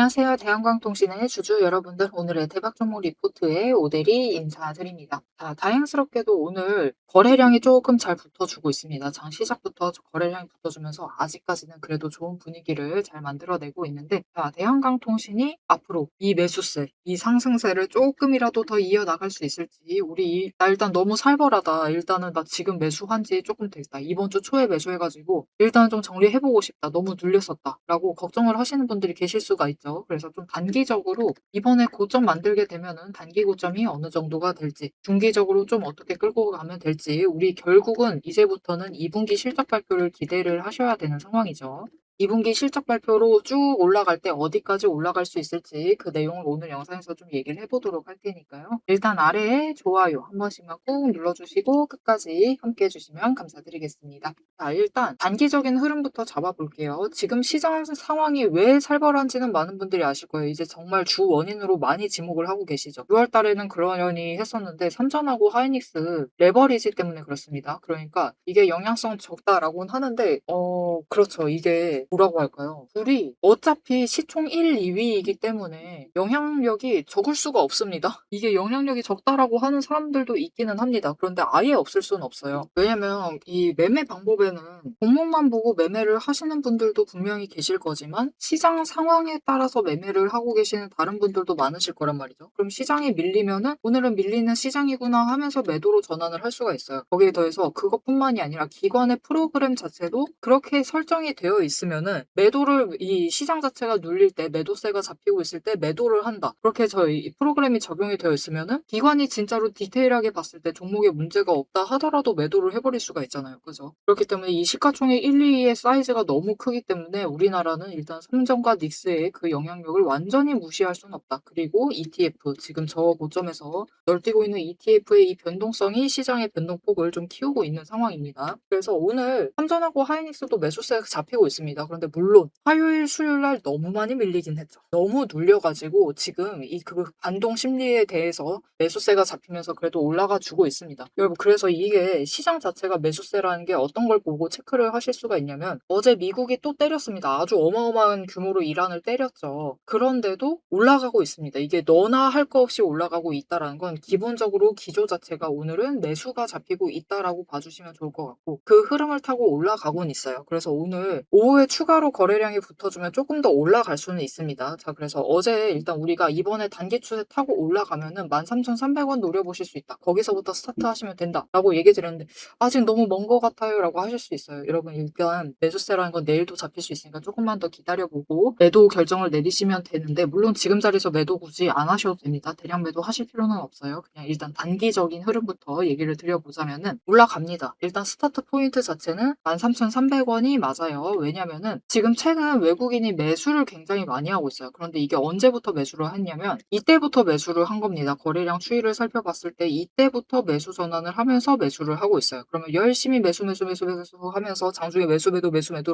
안녕하세요. 대한광통신의 주주 여러분들, 오늘의 대박 종목 리포트에 오대리 인사드립니다. 자, 다행스럽게도 오늘 거래량이 조금 잘 붙어주고 있습니다. 장 시작부터 거래량이 붙어주면서 아직까지는 그래도 좋은 분위기를 잘 만들어내고 있는데, 자, 대한광통신이 앞으로 이 매수세, 이 상승세를 조금이라도 더 이어나갈 수 있을지, 나 일단 너무 살벌하다. 일단은 나 지금 매수한 지 조금 됐다. 이번 주 초에 매수해가지고 일단 좀 정리해보고 싶다. 너무 눌렸었다. 라고 걱정을 하시는 분들이 계실 수가 있죠. 그래서 좀 단기적으로 이번에 고점 만들게 되면은 단기 고점이 어느 정도가 될지, 중기적으로 좀 어떻게 끌고 가면 될지, 우리 결국은 이제부터는 2분기 실적 발표를 기대를 하셔야 되는 상황이죠. 2분기 실적 발표로 쭉 올라갈 때 어디까지 올라갈 수 있을지 그 내용을 오늘 영상에서 좀 얘기를 해보도록 할 테니까요. 일단 아래에 좋아요 한 번씩만 꾹 눌러주시고 끝까지 함께 해주시면 감사드리겠습니다. 자, 일단 단기적인 흐름부터 잡아볼게요. 지금 시장 상황이 왜 살벌한지는 많은 분들이 아실 거예요. 이제 정말 주 원인으로 많이 지목을 하고 계시죠. 6월 달에는 그러려니 했었는데 삼전하고 하이닉스 레버리지 때문에 그렇습니다. 그러니까 이게 영향성 적다라고는 하는데 그렇죠. 이게 뭐라고 할까요? 둘이 어차피 시총 1, 2위이기 때문에 영향력이 적을 수가 없습니다. 이게 영향력이 적다라고 하는 사람들도 있기는 합니다. 그런데 아예 없을 수는 없어요. 왜냐면 이 매매 방법에는 종목만 보고 매매를 하시는 분들도 분명히 계실 거지만 시장 상황에 따라서 매매를 하고 계시는 다른 분들도 많으실 거란 말이죠. 그럼 시장이 밀리면은 오늘은 밀리는 시장이구나 하면서 매도로 전환을 할 수가 있어요. 거기에 더해서 그것뿐만이 아니라 기관의 프로그램 자체도 그렇게 설정이 되어 있으면은 매도를 이 시장 자체가 눌릴 때 매도세가 잡히고 있을 때 매도를 한다. 그렇게 저희 프로그램이 적용이 되어 있으면은 기관이 진짜로 디테일하게 봤을 때 종목에 문제가 없다 하더라도 매도를 해버릴 수가 있잖아요. 그죠? 그렇기 때문에 이 시가총액 1, 2위의 사이즈가 너무 크기 때문에 우리나라는 일단 삼성과 닉스의 그 영향력을 완전히 무시할 수는 없다. 그리고 ETF, 지금 저 고점에서 널뛰고 있는 ETF의 이 변동성이 시장의 변동폭을 좀 키우고 있는 상황입니다. 그래서 오늘 삼전하고 하이닉스도 매수세가 잡히고 있습니다. 그런데 물론 화요일, 수요일 날 너무 많이 밀리긴 했죠. 너무 눌려가지고 지금 이 그 반동 심리에 대해서 매수세가 잡히면서 그래도 올라가 주고 있습니다. 여러분, 그래서 이게 시장 자체가 매수세라는 게 어떤 걸 보고 체크를 하실 수가 있냐면 어제 미국이 또 때렸습니다. 아주 어마어마한 규모로 이란을 때렸죠. 그런데도 올라가고 있습니다. 이게 너나 할 거 없이 올라가고 있다라는 건 기본적으로 기조 자체가 오늘은 매수가 잡히고 있다라고 봐주시면 좋을 것 같고 그 흐름을 타고 올라가곤 있어요. 그래서 오늘 오후에 추가로 거래량이 붙어주면 조금 더 올라갈 수는 있습니다. 자, 그래서 어제 일단 우리가 이번에 단기 추세 타고 올라가면은 13,300원 노려보실 수 있다. 거기서부터 스타트 하시면 된다. 라고 얘기 드렸는데 아직 너무 먼 것 같아요. 라고 하실 수 있어요. 여러분, 일단 매수세라는 건 내일도 잡힐 수 있으니까 조금만 더 기다려보고 매도 결정을 내리시면 되는데 물론 지금 자리에서 매도 굳이 안 하셔도 됩니다. 대량 매도 하실 필요는 없어요. 그냥 일단 단기적인 흐름부터 얘기를 드려보자면은 올라갑니다. 일단 스타트 포인트 자체는 13,300원이 맞아요. 왜냐면은 지금 최근 외국인이 매수를 굉장히 많이 하고 있어요. 그런데 이게 언제부터 매수를 했냐면 이때부터 매수를 한 겁니다. 거래량 추이를 살펴봤을 때 이때부터 매수 전환을 하면서 매수를 하고 있어요. 그러면 열심히 매수 하면서 장중에 매수를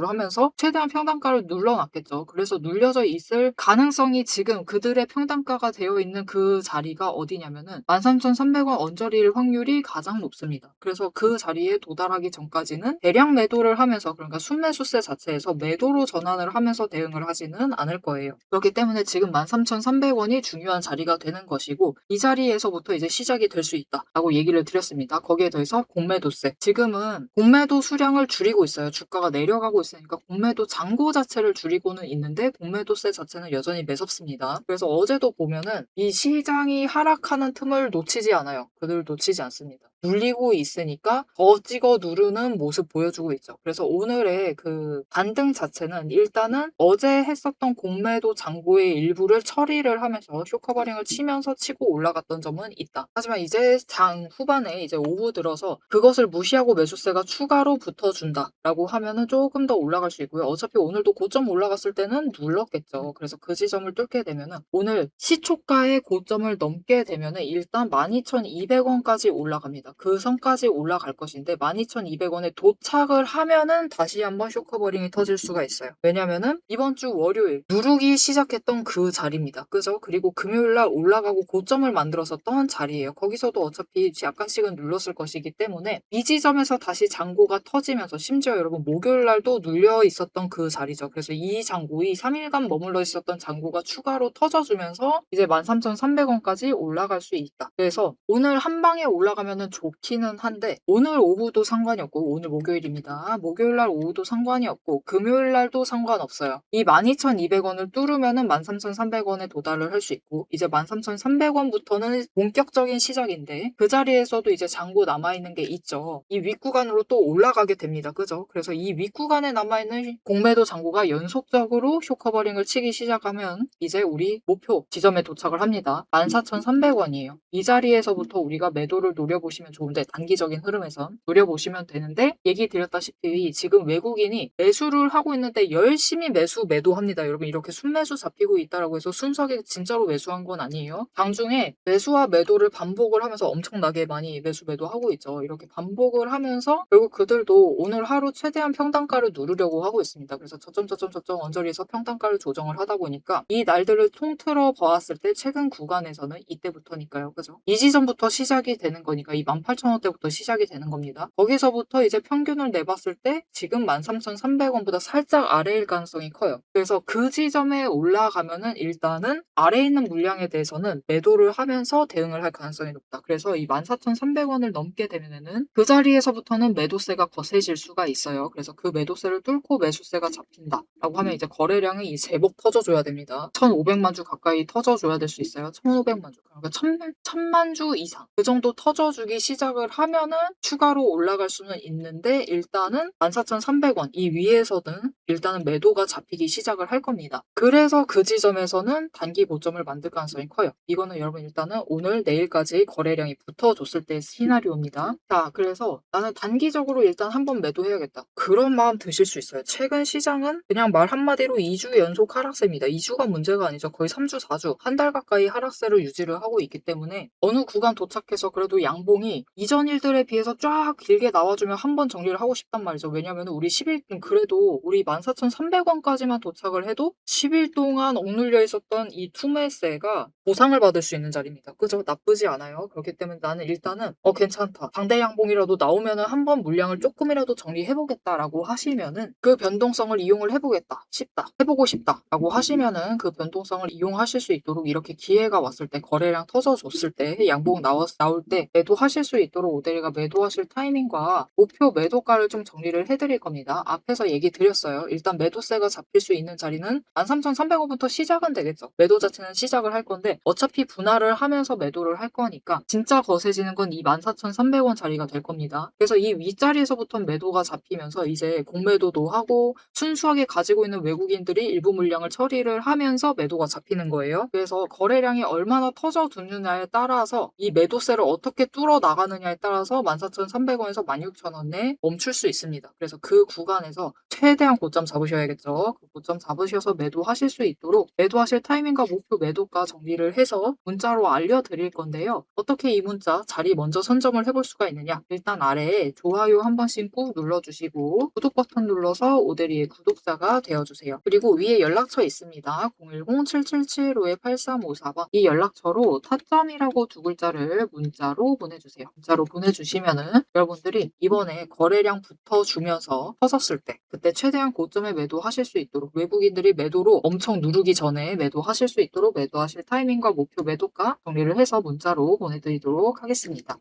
하면서 최대한 평단가를 눌러놨겠죠. 그래서 눌려져 있을 가능성이 지금 그들의 평단가가 되어 있는 그 자리가 어디냐면은 13,300원 언저리일 확률이 가장 높습니다. 그래서 그 자리에 도달하기 전까지는 대량 매도를 하면서, 그러니까 순매수세 자체에서 매도로 전환을 하면서 대응을 하지는 않을 거예요. 그렇기 때문에 지금 13,300원이 중요한 자리가 되는 것이고 이 자리에서부터 이제 시작이 될 수 있다라고 얘기를 드렸습니다. 거기에 더해서 공매도세. 지금은 공매도 수량을 줄이고 있어요. 주가가 내려가고 있으니까 공매도 잔고 자체를 줄이고는 있는데 공매도세 자체는 여전히 매섭습니다. 그래서 어제도 보면은 이 시장이 하락하는 틈을 놓치지 않아요. 그들 놓치지 않습니다. 눌리고 있으니까 더 찍어 누르는 모습 보여주고 있죠. 그래서 오늘의 그 반등 자체는 일단은 어제 했었던 공매도 잔고의 일부를 처리를 하면서 쇼커버링을 치면서 치고 올라갔던 점은 있다. 하지만 이제 장 후반에 이제 오후 들어서 그것을 무시하고 매수세가 추가로 붙어준다라고 하면은 조금 더 올라갈 수 있고요. 어차피 오늘도 고점 올라갔을 때는 눌렀겠죠. 그래서 그 지점을 뚫게 되면은 오늘 시초가의 고점을 넘게 되면은 일단 12,200원까지 올라갑니다. 겁니다. 그 선까지 올라갈 것인데 12,200원에 도착을 하면은 다시 한번 쇼커버링이 터질 수가 있어요. 왜냐면은 이번 주 월요일 누르기 시작했던 그 자리입니다. 그죠? 그리고 금요일 날 올라가고 고점을 만들었었던 자리예요. 거기서도 어차피 약간씩은 눌렀을 것이기 때문에 이 지점에서 다시 장고가 터지면서 심지어 여러분 목요일 날도 눌려 있었던 그 자리죠. 그래서 이 장고, 이 3일간 머물러 있었던 장고가 추가로 터져주면서 이제 13,300원까지 올라갈 수 있다. 그래서 오늘 한 방에 올라가면은 좋기는 한데 오늘 오후도 상관이 없고 오늘 목요일입니다. 목요일 날 오후도 상관이 없고 금요일 날도 상관없어요. 이 12,200원을 뚫으면은 13,300원에 도달을 할 수 있고 이제 13,300원부터는 본격적인 시작인데 그 자리에서도 이제 장고 남아있는 게 있죠. 이 윗구간으로 또 올라가게 됩니다. 그죠? 그래서 이 윗구간에 남아있는 공매도 장고가 연속적으로 쇼커버링을 치기 시작하면 이제 우리 목표 지점에 도착을 합니다. 14,300원이에요. 이 자리에서부터 우리가 매도를 노려보시면 좋은데 단기적인 흐름에선 노려보시면 되는데 얘기 드렸다시피 지금 외국인이 매수를 하고 있는데 열심히 매도합니다. 여러분 이렇게 순매수 잡히고 있다라고 해서 순수하게 진짜로 매수한 건 아니에요. 장중에 매수와 매도를 반복을 하면서 엄청나게 많이 매도하고 있죠. 이렇게 반복을 하면서 결국 그들도 오늘 하루 최대한 평단가를 누르려고 하고 있습니다. 그래서 저점 언저리에서 평단가를 조정을 하다 보니까 이 날들을 통틀어 보았을 때 최근 구간에서는 이때부터니까요. 그죠? 이 지점부터 시작이 되는 거니까 이 18,000원대부터 시작이 되는 겁니다. 거기서부터 이제 평균을 내봤을 때 지금 13,300원보다 살짝 아래일 가능성이 커요. 그래서 그 지점에 올라가면은 일단은 아래에 있는 물량에 대해서는 매도를 하면서 대응을 할 가능성이 높다. 그래서 이 14,300원을 넘게 되면은 그 자리에서부터는 매도세가 거세질 수가 있어요. 그래서 그 매도세를 뚫고 매수세가 잡힌다. 라고 하면 이제 거래량이 제법 터져줘야 됩니다. 1,500만 주 가까이 터져줘야 될 수 있어요. 1,500만 주. 그러니까 1,000만 주 이상. 그 정도 터져주기 시작을 하면은 추가로 올라갈 수는 있는데 일단은 14,300원 이 위에서는 일단은 매도가 잡히기 시작을 할 겁니다. 그래서 그 지점에서는 단기 고점을 만들 가능성이 커요. 이거는 여러분 일단은 오늘 내일까지 거래량이 붙어줬을 때 시나리오입니다. 자, 그래서 나는 단기적으로 일단 한번 매도해야겠다. 그런 마음 드실 수 있어요. 최근 시장은 그냥 말 한마디로 2주 연속 하락세입니다. 2주가 문제가 아니죠. 거의 3주, 4주, 한 달 가까이 하락세를 유지를 하고 있기 때문에 어느 구간 도착해서 그래도 양봉이 이전 일들에 비해서 쫙 길게 나와주면 한번 정리를 하고 싶단 말이죠. 왜냐면 우리 10일 그래도 우리 14,300원까지만 도착을 해도 10일 동안 억눌려 있었던 이 투매세가 보상을 받을 수 있는 자리입니다. 그죠? 나쁘지 않아요. 그렇기 때문에 나는 일단은 괜찮다. 당대 양봉이라도 나오면은 한번 물량을 조금이라도 정리해보겠다라고 하시면은 그 변동성을 이용을 해보겠다 싶다. 해보고 싶다라고 하시면은 그 변동성을 이용하실 수 있도록 이렇게 기회가 왔을 때 거래량 터져줬을 때 양봉 나올 때 매도하실 수 있도록 오데리가 매도하실 타이밍과 목표 매도가를 좀 정리를 해드릴 겁니다. 앞에서 얘기 드렸어요. 일단 매도세가 잡힐 수 있는 자리는 13,300원부터 시작은 되겠죠. 매도 자체는 시작을 할 건데 어차피 분할을 하면서 매도를 할 거니까 진짜 거세지는 건 이 14,300원 자리가 될 겁니다. 그래서 이 윗자리에서부터 매도가 잡히면서 이제 공매도도 하고 순수하게 가지고 있는 외국인들이 일부 물량을 처리를 하면서 매도가 잡히는 거예요. 그래서 거래량이 얼마나 터져두느냐에 따라서 이 매도세를 어떻게 뚫어 나가느냐에 따라서 14,300원에서 16,000원에 멈출 수 있습니다. 그래서 그 구간에서 최대한 고점 잡으셔야겠죠. 그 고점 잡으셔서 매도하실 수 있도록 매도하실 타이밍과 목표 매도가 정리를 해서 문자로 알려드릴 건데요. 어떻게 이 문자 자리 먼저 선점을 해볼 수가 있느냐? 일단 아래에 좋아요 한 번씩 꾹 눌러주시고 구독 버튼 눌러서 오데리의 구독자가 되어주세요. 그리고 위에 연락처 있습니다. 010-777-58354번 이 연락처로 타점이라고 두 글자를 문자로 보내주세요. 문자로 보내주시면은 여러분들이 이번에 거래량 붙어주면서 터졌을 때 그때 최대한 고점에 매도하실 수 있도록 외국인들이 매도로 엄청 누르기 전에 매도하실 수 있도록 매도하실 타이밍과 목표 매도가 정리를 해서 문자로 보내드리도록 하겠습니다.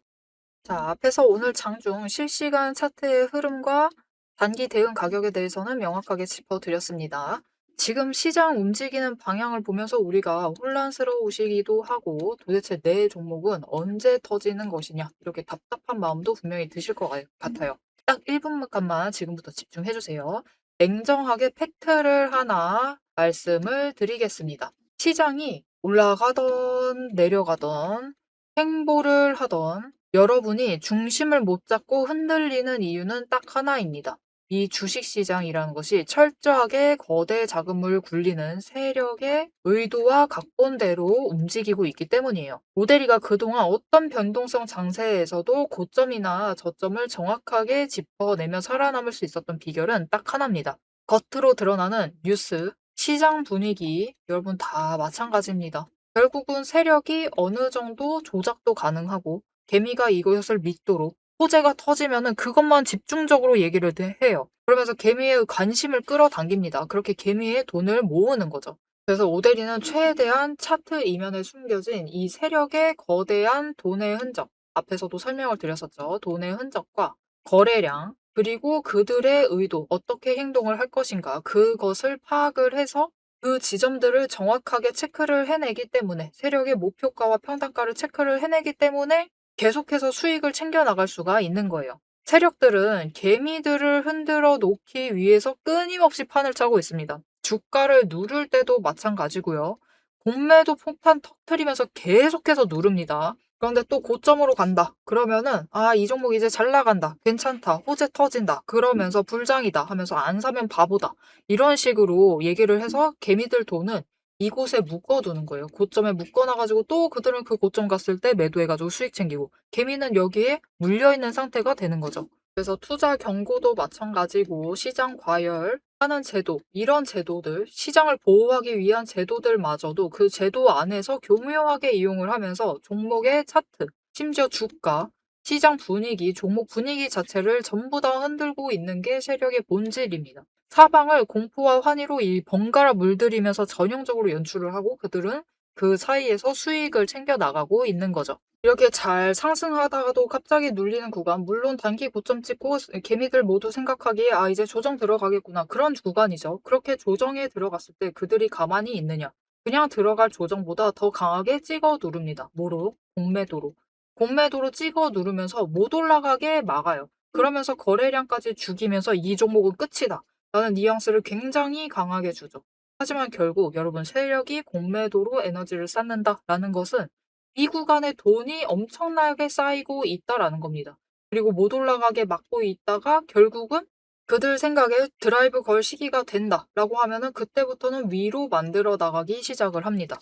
자, 앞에서 오늘 장중 실시간 차트의 흐름과 단기 대응 가격에 대해서는 명확하게 짚어드렸습니다. 지금 시장 움직이는 방향을 보면서 우리가 혼란스러우시기도 하고 도대체 내 종목은 언제 터지는 것이냐 이렇게 답답한 마음도 분명히 드실 것 같아요. 딱 1분간만 지금부터 집중해주세요. 냉정하게 팩트를 하나 말씀을 드리겠습니다. 시장이 올라가던 내려가던 행보를 하던 여러분이 중심을 못 잡고 흔들리는 이유는 딱 하나입니다. 이 주식시장이라는 것이 철저하게 거대 자금을 굴리는 세력의 의도와 각본대로 움직이고 있기 때문이에요. 오데리가 그동안 어떤 변동성 장세에서도 고점이나 저점을 정확하게 짚어내며 살아남을 수 있었던 비결은 딱 하나입니다. 겉으로 드러나는 뉴스, 시장 분위기, 여러분 다 마찬가지입니다. 결국은 세력이 어느 정도 조작도 가능하고 개미가 이것을 믿도록 호재가 터지면은 그것만 집중적으로 얘기를 해요. 그러면서 개미의 관심을 끌어당깁니다. 그렇게 개미의 돈을 모으는 거죠. 그래서 오데리는 최대한 차트 이면에 숨겨진 이 세력의 거대한 돈의 흔적, 앞에서도 설명을 드렸었죠. 돈의 흔적과 거래량, 그리고 그들의 의도, 어떻게 행동을 할 것인가, 그것을 파악을 해서 그 지점들을 정확하게 체크를 해내기 때문에 세력의 목표가와 평단가를 체크를 해내기 때문에 계속해서 수익을 챙겨 나갈 수가 있는 거예요. 세력들은 개미들을 흔들어 놓기 위해서 끊임없이 판을 짜고 있습니다. 주가를 누를 때도 마찬가지고요. 공매도 폭탄 터트리면서 계속해서 누릅니다. 그런데 또 고점으로 간다. 그러면은 이 종목 이제 잘 나간다. 괜찮다. 호재 터진다. 그러면서 불장이다 하면서 안 사면 바보다. 이런 식으로 얘기를 해서 개미들 돈은 이곳에 묶어두는 거예요. 고점에 묶어놔가지고 또 그들은 그 고점 갔을 때 매도해가지고 수익 챙기고 개미는 여기에 물려있는 상태가 되는 거죠. 그래서 투자 경고도 마찬가지고 시장 과열하는 제도, 이런 제도들, 시장을 보호하기 위한 제도들마저도 그 제도 안에서 교묘하게 이용을 하면서 종목의 차트, 심지어 주가, 시장 분위기, 종목 분위기 자체를 전부 다 흔들고 있는 게 세력의 본질입니다. 사방을 공포와 환희로 이 번갈아 물들이면서 전형적으로 연출을 하고 그들은 그 사이에서 수익을 챙겨 나가고 있는 거죠. 이렇게 잘 상승하다가도 갑자기 눌리는 구간, 물론 단기 고점 찍고 개미들 모두 생각하기에 이제 조정 들어가겠구나. 그런 구간이죠. 그렇게 조정에 들어갔을 때 그들이 가만히 있느냐. 그냥 들어갈 조정보다 더 강하게 찍어 누릅니다. 뭐로? 공매도로. 공매도로 찍어 누르면서 못 올라가게 막아요. 그러면서 거래량까지 죽이면서 이 종목은 끝이다. 라는 뉘앙스를 굉장히 강하게 주죠. 하지만 결국 여러분 세력이 공매도로 에너지를 쌓는다라는 것은 이 구간에 돈이 엄청나게 쌓이고 있다라는 겁니다. 그리고 못 올라가게 막고 있다가 결국은 그들 생각에 드라이브 걸 시기가 된다라고 하면은 그때부터는 위로 만들어 나가기 시작을 합니다.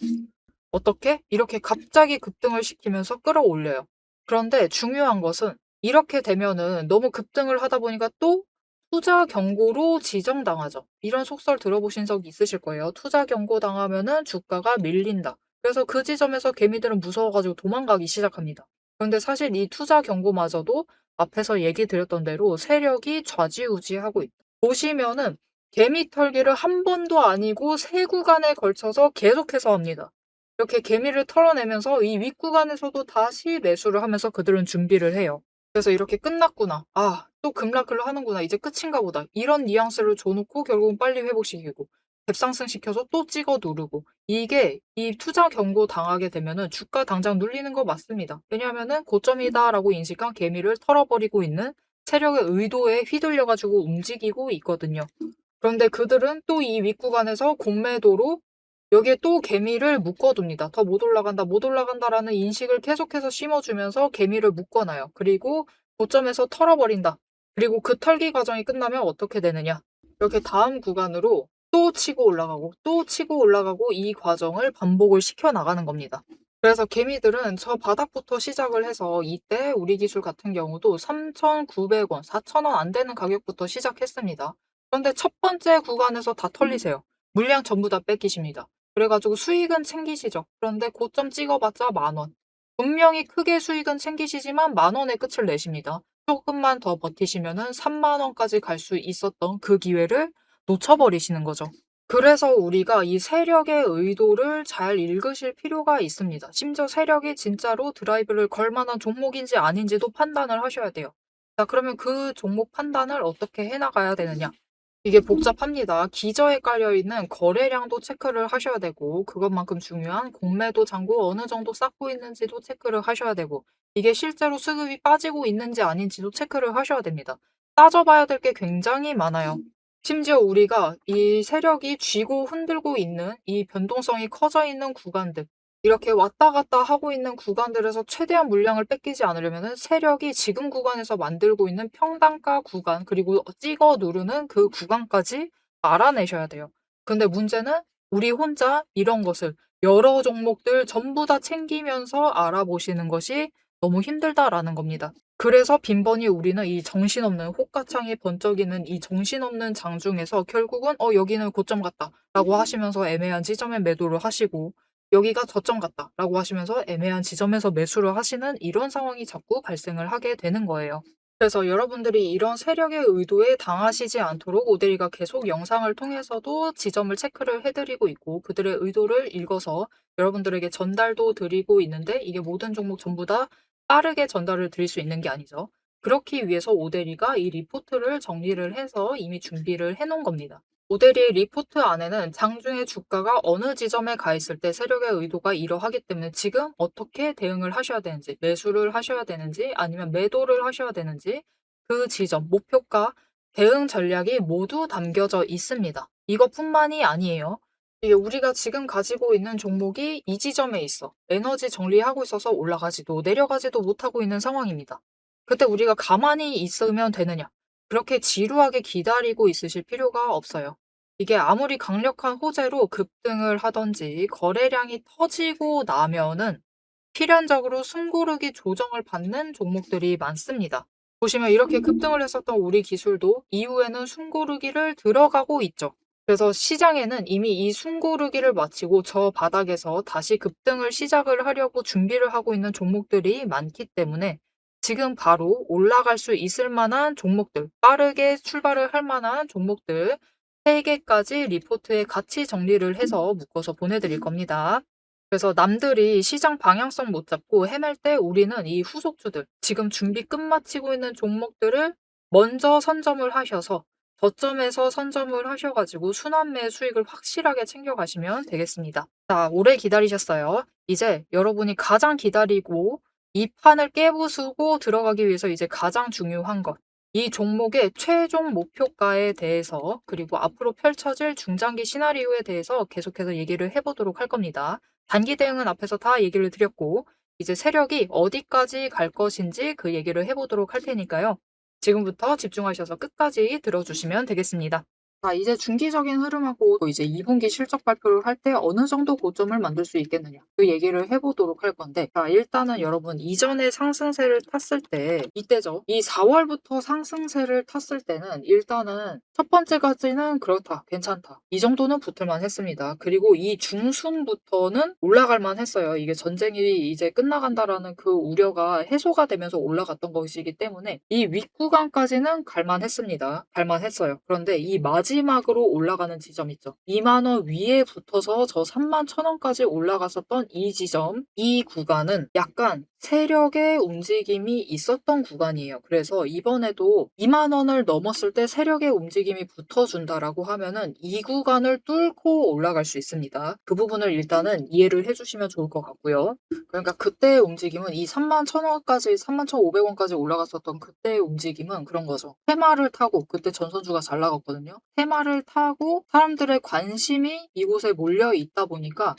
어떻게? 이렇게 갑자기 급등을 시키면서 끌어올려요. 그런데 중요한 것은 이렇게 되면은 너무 급등을 하다 보니까 또 투자 경고로 지정당하죠. 이런 속설 들어보신 적 있으실 거예요. 투자 경고 당하면은 주가가 밀린다. 그래서 그 지점에서 개미들은 무서워가지고 도망가기 시작합니다. 그런데 사실 이 투자 경고마저도 앞에서 얘기 드렸던 대로 세력이 좌지우지하고 있다. 보시면은 개미 털기를 한 번도 아니고 세 구간에 걸쳐서 계속해서 합니다. 이렇게 개미를 털어내면서 이 윗구간에서도 다시 매수를 하면서 그들은 준비를 해요. 그래서 이렇게 끝났구나. 또 급락을 하는구나. 이제 끝인가 보다. 이런 뉘앙스를 줘놓고 결국은 빨리 회복시키고 갭상승 시켜서 또 찍어 누르고 이게 이 투자 경고 당하게 되면은 주가 당장 눌리는 거 맞습니다. 왜냐하면은 고점이다라고 인식한 개미를 털어버리고 있는 세력의 의도에 휘둘려가지고 움직이고 있거든요. 그런데 그들은 또 이 윗구간에서 공매도로 여기에 또 개미를 묶어둡니다. 더 못 올라간다, 못 올라간다라는 인식을 계속해서 심어주면서 개미를 묶어놔요. 그리고 고점에서 털어버린다. 그리고 그 털기 과정이 끝나면 어떻게 되느냐. 이렇게 다음 구간으로 또 치고 올라가고 또 치고 올라가고 이 과정을 반복을 시켜나가는 겁니다. 그래서 개미들은 저 바닥부터 시작을 해서 이때 우리 기술 같은 경우도 3,900원, 4,000원 안 되는 가격부터 시작했습니다. 그런데 첫 번째 구간에서 다 털리세요. 물량 전부 다 뺏기십니다. 그래가지고 수익은 챙기시죠. 그런데 고점 찍어봤자 10,000원. 분명히 크게 수익은 챙기시지만 10,000원의 끝을 내십니다. 조금만 더 버티시면은 30,000원까지 갈 수 있었던 그 기회를 놓쳐버리시는 거죠. 그래서 우리가 이 세력의 의도를 잘 읽으실 필요가 있습니다. 심지어 세력이 진짜로 드라이브를 걸 만한 종목인지 아닌지도 판단을 하셔야 돼요. 자, 그러면 그 종목 판단을 어떻게 해나가야 되느냐? 이게 복잡합니다. 기저에 깔려있는 거래량도 체크를 하셔야 되고 그것만큼 중요한 공매도 잔고 어느 정도 쌓고 있는지도 체크를 하셔야 되고 이게 실제로 수급이 빠지고 있는지 아닌지도 체크를 하셔야 됩니다. 따져봐야 될 게 굉장히 많아요. 심지어 우리가 이 세력이 쥐고 흔들고 있는 이 변동성이 커져 있는 구간들 이렇게 왔다 갔다 하고 있는 구간들에서 최대한 물량을 뺏기지 않으려면은 세력이 지금 구간에서 만들고 있는 평단가 구간 그리고 찍어 누르는 그 구간까지 알아내셔야 돼요. 근데 문제는 우리 혼자 이런 것을 여러 종목들 전부 다 챙기면서 알아보시는 것이 너무 힘들다라는 겁니다. 그래서 빈번히 우리는 이 정신없는 호가창이 번쩍이는 이 정신없는 장중에서 결국은 여기는 고점 같다라고 하시면서 애매한 지점에 매도를 하시고 여기가 저점 같다라고 하시면서 애매한 지점에서 매수를 하시는 이런 상황이 자꾸 발생을 하게 되는 거예요. 그래서 여러분들이 이런 세력의 의도에 당하시지 않도록 오데리가 계속 영상을 통해서도 지점을 체크를 해드리고 있고 그들의 의도를 읽어서 여러분들에게 전달도 드리고 있는데 이게 모든 종목 전부 다 빠르게 전달을 드릴 수 있는 게 아니죠. 그렇기 위해서 오데리가 이 리포트를 정리를 해서 이미 준비를 해 놓은 겁니다. 오데리의 리포트 안에는 장중에 주가가 어느 지점에 가 있을 때 세력의 의도가 이러하기 때문에 지금 어떻게 대응을 하셔야 되는지, 매수를 하셔야 되는지, 아니면 매도를 하셔야 되는지, 그 지점, 목표가, 대응 전략이 모두 담겨져 있습니다. 이것뿐만이 아니에요. 이게 우리가 지금 가지고 있는 종목이 이 지점에 있어. 에너지 정리하고 있어서 올라가지도 내려가지도 못하고 있는 상황입니다. 그때 우리가 가만히 있으면 되느냐? 그렇게 지루하게 기다리고 있으실 필요가 없어요. 이게 아무리 강력한 호재로 급등을 하든지 거래량이 터지고 나면은 필연적으로 숨고르기 조정을 받는 종목들이 많습니다. 보시면 이렇게 급등을 했었던 우리 기술도 이후에는 숨고르기를 들어가고 있죠. 그래서 시장에는 이미 이 숨고르기를 마치고 저 바닥에서 다시 급등을 시작을 하려고 준비를 하고 있는 종목들이 많기 때문에 지금 바로 올라갈 수 있을 만한 종목들, 빠르게 출발을 할 만한 종목들 3개까지 리포트에 같이 정리를 해서 묶어서 보내드릴 겁니다. 그래서 남들이 시장 방향성 못 잡고 헤맬 때 우리는 이 후속주들, 지금 준비 끝마치고 있는 종목들을 먼저 선점을 하셔서 저점에서 선점을 하셔가지고 순환매 수익을 확실하게 챙겨가시면 되겠습니다. 자, 오래 기다리셨어요. 이제 여러분이 가장 기다리고 이 판을 깨부수고 들어가기 위해서 이제 가장 중요한 것. 이 종목의 최종 목표가에 대해서 그리고 앞으로 펼쳐질 중장기 시나리오에 대해서 계속해서 얘기를 해보도록 할 겁니다. 단기 대응은 앞에서 다 얘기를 드렸고 이제 세력이 어디까지 갈 것인지 그 얘기를 해보도록 할 테니까요. 지금부터 집중하셔서 끝까지 들어주시면 되겠습니다. 자, 이제 중기적인 흐름하고 이제 2분기 실적 발표를 할 때 어느 정도 고점을 만들 수 있겠느냐 그 얘기를 해보도록 할 건데 자, 일단은 여러분 이전에 상승세를 탔을 때 이때죠. 이 4월부터 상승세를 탔을 때는 일단은 첫 번째까지는 그렇다 괜찮다 이 정도는 붙을만 했습니다. 그리고 이 중순부터는 올라갈만 했어요. 이게 전쟁이 이제 끝나간다라는 그 우려가 해소가 되면서 올라갔던 것이기 때문에 이 윗구간까지는 갈만했습니다. 갈만했어요. 그런데 이 마지막으로 올라가는 지점 있죠. 2만 원 위에 붙어서 저 3만 1,000원까지 올라갔었던 이 지점, 이 구간은 약간 세력의 움직임이 있었던 구간이에요. 그래서 이번에도 2만 원을 넘었을 때 세력의 움직임이 붙어준다라고 하면은 이 구간을 뚫고 올라갈 수 있습니다. 그 부분을 일단은 이해를 해주시면 좋을 것 같고요. 그러니까 그때의 움직임은 이 3만 1,000원까지 3만 1,500원까지 올라갔었던 그때의 움직임은 그런 거죠. 테마를 타고 그때 전선주가 잘 나갔거든요. 테마를 타고 사람들의 관심이 이곳에 몰려 있다 보니까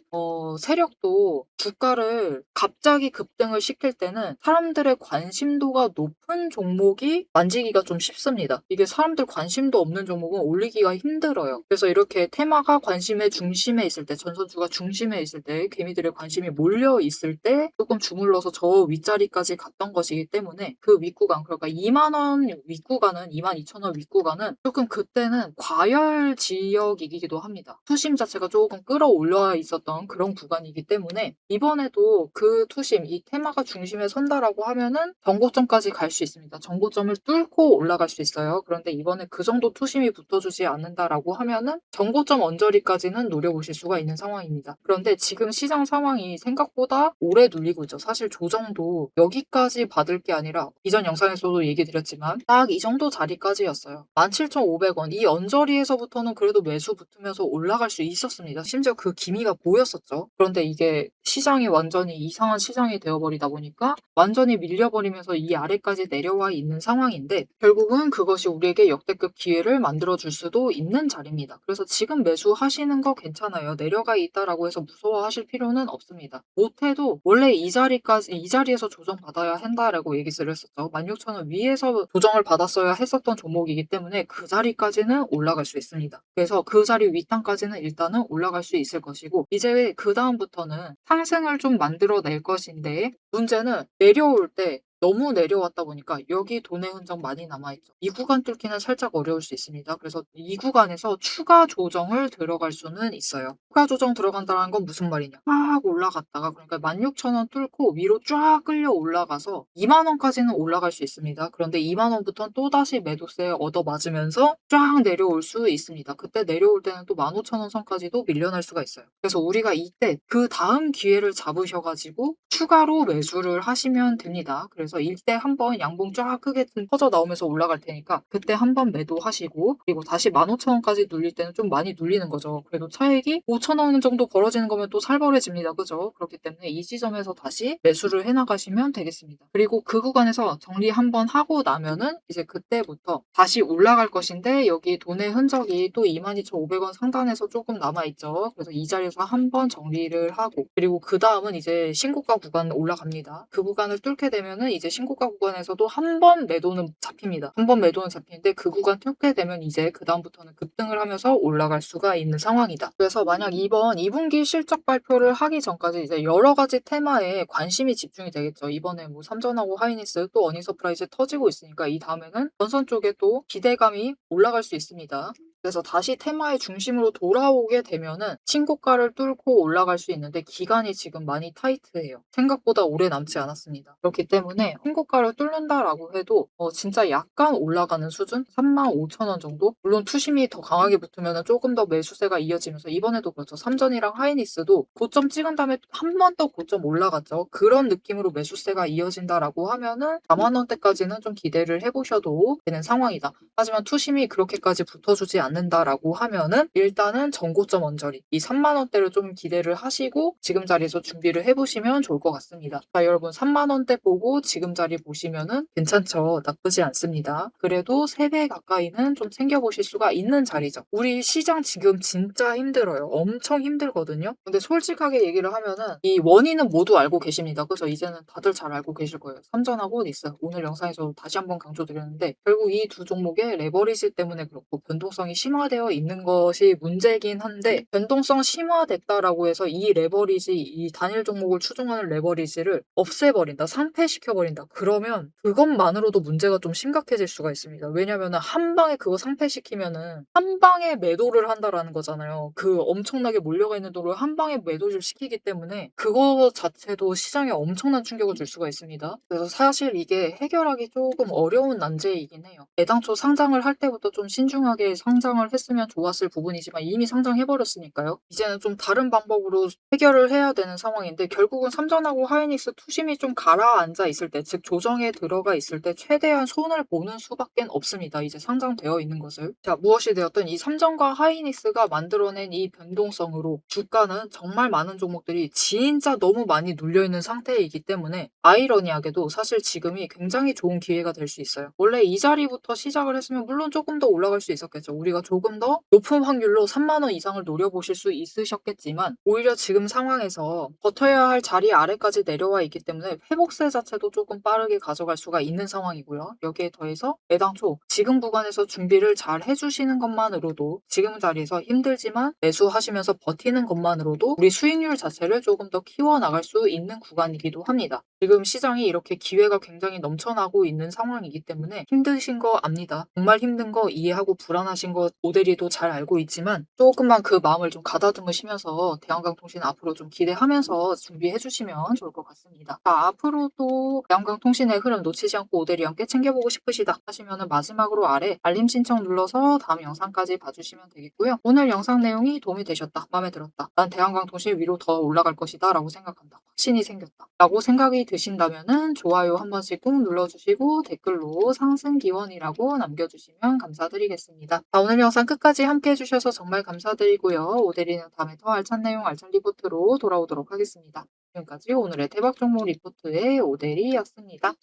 세력도 주가를 갑자기 급등을 시킬 때는 사람들의 관심도가 높은 종목이 만지기가 좀 쉽습니다. 이게 사람들 관심도 없는 종목은 올리기가 힘들어요. 그래서 이렇게 테마가 관심의 중심에 있을 때, 전선주가 중심에 있을 때, 개미들의 관심이 몰려 있을 때 조금 주물러서 저 윗자리까지 갔던 것이기 때문에 그 윗구간, 그러니까 2만 원 윗구간은 22,000원 윗구간은 조금 그때는 과열 지역이기도 합니다. 투심 자체가 조금 끌어올려 있었던 그런 구간이기 때문에 이번에도 그 투심, 이 테마가 중심에 선다라고 하면은 정고점까지 갈 수 있습니다. 정고점을 뚫고 올라갈 수 있어요. 그런데 이번에 그 정도 투심이 붙어주지 않는다라고 하면은 정고점 언저리까지는 노려보실 수가 있는 상황입니다. 그런데 지금 시장 상황이 생각보다 오래 눌리고 있죠. 사실 조정도 여기까지 받을 게 아니라 이전 영상에서도 얘기 드렸지만 딱 이 정도 자리까지였어요. 17,500원 이 언저리 자리에서부터는 그래도 매수 붙으면서 올라갈 수 있었습니다. 심지어 그 기미가 보였었죠. 그런데 이게 시장이 완전히 이상한 시장이 되어버리다 보니까 완전히 밀려버리면서 이 아래까지 내려와 있는 상황인데 결국은 그것이 우리에게 역대급 기회를 만들어줄 수도 있는 자리입니다. 그래서 지금 매수하시는 거 괜찮아요. 내려가 있다라고 해서 무서워하실 필요는 없습니다. 못해도 원래 이 자리에서 조정받아야 한다라고 얘기를 했었죠. 16,000원 위에서 조정을 받았어야 했었던 종목이기 때문에 그 자리까지는 올라갈 수 있습니다. 그래서 그 자리 윗단까지는 일단은 올라갈 수 있을 것이고 이제 그 다음부터는 상승을 좀 만들어낼 것인데 문제는 내려올 때 너무 내려왔다 보니까 여기 돈의 흔적 많이 남아있죠. 이 구간 뚫기는 살짝 어려울 수 있습니다. 그래서 이 구간에서 추가 조정을 들어갈 수는 있어요. 추가 조정 들어간다는 건 무슨 말이냐. 막 올라갔다가 그러니까 16,000원 뚫고 위로 쫙 끌려 올라가서 20,000원까지는 올라갈 수 있습니다. 그런데 20,000원부터는 또다시 매도세 얻어맞으면서 쫙 내려올 수 있습니다. 그때 내려올 때는 또 15,000원 선까지도 밀려날 수가 있어요. 그래서 우리가 이때 그 다음 기회를 잡으셔가지고 추가로 매수를 하시면 됩니다. 그래서 이때 한번 양봉 쫙 크게 퍼져 나오면서 올라갈 테니까 그때 한번 매도하시고 그리고 다시 15,000원까지 눌릴 때는 좀 많이 눌리는 거죠. 그래도 차익이 5,000원 정도 벌어지는 거면 또 살벌해집니다. 그죠? 그렇기 때문에 이 지점에서 다시 매수를 해나가시면 되겠습니다. 그리고 그 구간에서 정리 한번 하고 나면은 이제 그때부터 다시 올라갈 것인데 여기 돈의 흔적이 또 22,500원 상단에서 조금 남아있죠. 그래서 이 자리에서 한번 정리를 하고 그리고 그 다음은 이제 신고가 구간 올라갑니다. 그 구간을 뚫게 되면은 이제 신고가 구간에서도 한 번 매도는 잡힙니다. 한 번 매도는 잡히는데 그 구간 뚫게 되면 이제 그 다음부터는 급등을 하면서 올라갈 수가 있는 상황이다. 그래서 만약 이번 2분기 실적 발표를 하기 전까지 이제 여러 가지 테마에 관심이 집중이 되겠죠. 이번에 뭐 삼전하고 하이닉스 또 어닝서프라이즈 터지고 있으니까 이 다음에는 전선 쪽에 또 기대감이 올라갈 수 있습니다. 그래서 다시 테마의 중심으로 돌아오게 되면은 신고가를 뚫고 올라갈 수 있는데 기간이 지금 많이 타이트해요. 생각보다 오래 남지 않았습니다. 그렇기 때문에 신고가를 뚫는다라고 해도 진짜 약간 올라가는 수준? 35,000원 정도? 물론 투심이 더 강하게 붙으면 조금 더 매수세가 이어지면서 이번에도 그렇죠. 삼전이랑 하이닉스도 고점 찍은 다음에 한 번 더 고점 올라갔죠. 그런 느낌으로 매수세가 이어진다라고 하면은 4만원대까지는 좀 기대를 해보셔도 되는 상황이다. 하지만 투심이 그렇게까지 붙어주지 않는다라고 하면은 일단은 전고점 언저리 이 3만원대를 좀 기대를 하시고 지금 자리에서 준비를 해보시면 좋을 것 같습니다. 자, 여러분 3만원대 보고 지금 자리 보시면은 괜찮죠. 나쁘지 않습니다. 그래도 3배 가까이는 좀 챙겨보실 수가 있는 자리죠. 우리 시장 지금 진짜 힘들어요. 엄청 힘들거든요. 근데 솔직하게 얘기를 하면은 이 원인은 모두 알고 계십니다. 그래서 이제는 다들 잘 알고 계실 거예요. 삼전하고 닉스 오늘 영상에서 다시 한번 강조드렸는데 결국 이 두 종목의 레버리지 때문에 그렇고 변동성이 심화되어 있는 것이 문제긴 한데 변동성 심화됐다라고 해서 이 레버리지 이 단일 종목을 추종하는 레버리지를 없애버린다, 상폐시켜버린다. 그러면 그것만으로도 문제가 좀 심각해질 수가 있습니다. 왜냐면은 한 방에 그거 상폐시키면은 한 방에 매도를 한다라는 거잖아요. 그 엄청나게 몰려가 있는 돈을 한 방에 매도를 시키기 때문에 그거 자체도 시장에 엄청난 충격을 줄 수가 있습니다. 그래서 사실 이게 해결하기 조금 어려운 난제이긴 해요. 애당초 상장을 할 때부터 좀 신중하게 상장을 했으면 좋았을 부분이지만 이미 상장해버렸으니까요. 이제는 좀 다른 방법으로 해결을 해야 되는 상황인데 결국은 삼전하고 하이닉스 투심이 좀 가라앉아 있을 때, 즉 조정에 들어가 있을 때 최대한 손을 보는 수밖에 없습니다. 이제 상장되어 있는 것을. 자, 무엇이 되었든 이 삼전과 하이닉스가 만들어낸 이 변동성으로 주가는 정말 많은 종목들이 진짜 너무 많이 눌려있는 상태이기 때문에 아이러니하게도 사실 지금이 굉장히 좋은 기회가 될 수 있어요. 원래 이 자리부터 시작을 했으면 물론 조금 더 올라갈 수 있었겠죠. 우리가 조금 더 높은 확률로 3만원 이상을 노려보실 수 있으셨겠지만 오히려 지금 상황에서 버텨야 할 자리 아래까지 내려와 있기 때문에 회복세 자체도 조금 빠르게 가져갈 수가 있는 상황이고요. 여기에 더해서 애당초 지금 구간에서 준비를 잘 해주시는 것만으로도 지금 자리에서 힘들지만 매수하시면서 버티는 것만으로도 우리 수익률 자체를 조금 더 키워나갈 수 있는 구간이기도 합니다. 지금 시장이 이렇게 기회가 굉장히 넘쳐나고 있는 상황이기 때문에 힘드신 거 압니다. 정말 힘든 거 이해하고 불안하신 거 모델이도 잘 알고 있지만 조금만 그 마음을 좀 가다듬으시면서 대한강통신 앞으로 좀 기대하면서 준비해 주시면 좋을 것 같습니다. 자, 앞으로도 대한강통신의 흐름 놓치지 않고 오대리 함께 챙겨보고 싶으시다 하시면 마지막으로 아래 알림 신청 눌러서 다음 영상까지 봐주시면 되겠고요. 오늘 영상 내용이 도움이 되셨다, 마음에 들었다, 난 대한강통신 위로 더 올라갈 것이다 라고 생각한다. 확신이 생겼다 라고 생각이 드신다면은 좋아요 한 번씩 꾹 눌러주시고 댓글로 상승 기원이라고 남겨주시면 감사드리겠습니다. 자, 오늘 영상 끝까지 함께 해주셔서 정말 감사드리고요. 오대리는 다음에 더 알찬 내용 알찬 리포트로 돌아오도록 하겠습니다. 지금까지 오늘의 대박 종목 리포트의 오대리였습니다.